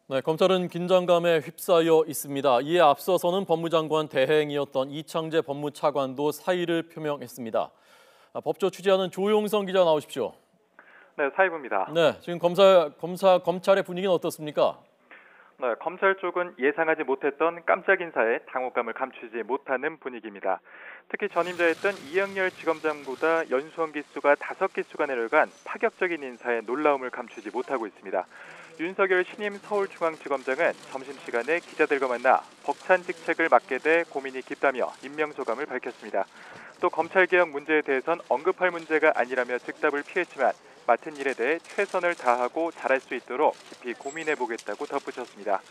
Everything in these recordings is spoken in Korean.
네, 검찰은 긴장감에 휩싸여 있습니다. 이에 앞서서는 법무장관 대행이었던 이창재 법무차관도 사의를 표명했습니다. 법조 취재하는 조용성 기자 나오십시오. 네, 사입입니다. 네, 지금 검찰의 분위기는 어떻습니까? 네, 검찰 쪽은 예상하지 못했던 깜짝 인사에 당혹감을 감추지 못하는 분위기입니다. 특히 전임자였던 이영렬 지검장보다 연수원 기수가 5기수가 내려간 파격적인 인사에 놀라움을 감추지 못하고 있습니다. 윤석열 신임 서울중앙지검장은 점심시간에 기자들과 만나 벅찬 직책을 맡게 돼 고민이 깊다며 임명소감을 밝혔습니다. 또 검찰개혁 문제에 대해선 언급할 문제가 아니라며 즉답을 피했지만 맡은 일에 대해 최선을 다하고 잘할 수 있도록 깊이 고민해보겠다고 덧붙였습니다.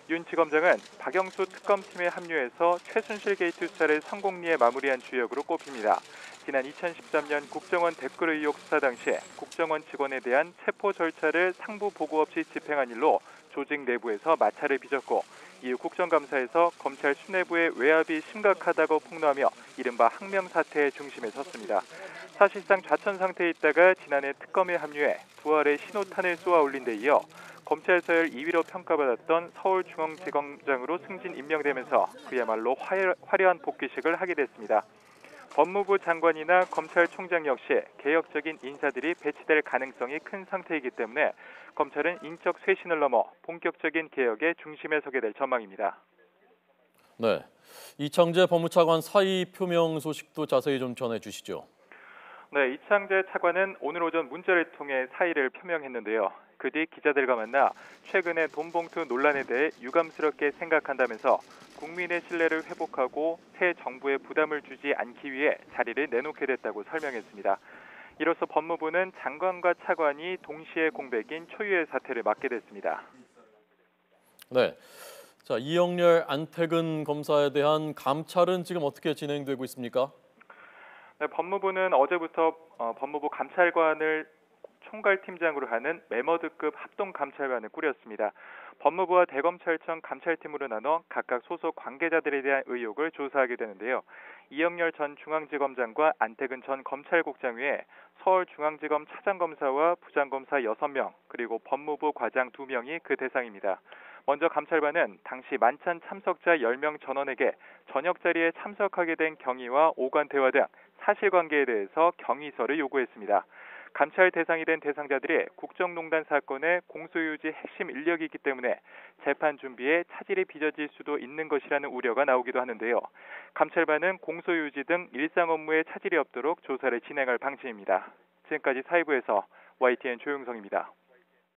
윤 지검장은 박영수 특검팀에 합류해서 최순실 게이트 수사를 성공리에 마무리한 주역으로 꼽힙니다. 지난 2013년 국정원 댓글 의혹 수사 당시 국정원 직원에 대한 체포 절차를 상부 보고 없이 집행한 일로 조직 내부에서 마찰을 빚었고 이후 국정감사에서 검찰 수뇌부의 외압이 심각하다고 폭로하며 이른바 항명 사태의 중심에 섰습니다. 사실상 좌천 상태에 있다가 지난해 특검에 합류해 부활의 신호탄을 쏘아 올린 데 이어 검찰 서열 2위로 평가받았던 서울중앙지검장으로 승진 임명되면서 그야말로 화려한 복귀식을 하게 됐습니다. 법무부 장관이나 검찰총장 역시 개혁적인 인사들이 배치될 가능성이 큰 상태이기 때문에 검찰은 인적 쇄신을 넘어 본격적인 개혁의 중심에 서게 될 전망입니다. 네, 이창재 법무차관 사의 표명 소식도 자세히 좀 전해주시죠. 네, 이창재 차관은 오늘 오전 문자를 통해 사의를 표명했는데요. 그 뒤 기자들과 만나 최근의 돈봉투 논란에 대해 유감스럽게 생각한다면서 국민의 신뢰를 회복하고 새 정부에 부담을 주지 않기 위해 자리를 내놓게 됐다고 설명했습니다. 이로써 법무부는 장관과 차관이 동시에 공백인 초유의 사태를 맡게 됐습니다. 네, 자 이영렬, 안태근 검사에 대한 감찰은 지금 어떻게 진행되고 있습니까? 네, 법무부는 어제부터 법무부 감찰관을 총괄팀장으로 하는 메머드급 합동감찰관을 꾸렸습니다. 법무부와 대검찰청 감찰팀으로 나눠 각각 소속 관계자들에 대한 의혹을 조사하게 되는데요. 이영렬 전 중앙지검장과 안태근 전 검찰국장 외에 서울중앙지검 차장검사와 부장검사 6명 그리고 법무부 과장 2명이 그 대상입니다. 먼저 감찰반은 당시 만찬 참석자 10명 전원에게 저녁 자리에 참석하게 된 경위와 오간 대화 등 사실관계에 대해서 경위서를 요구했습니다. 감찰 대상이 된 대상자들이 국정농단 사건의 공소유지 핵심 인력이기 때문에 재판 준비에 차질이 빚어질 수도 있는 것이라는 우려가 나오기도 하는데요. 감찰반은 공소유지 등 일상 업무에 차질이 없도록 조사를 진행할 방침입니다. 지금까지 사이부에서 YTN 조용성입니다.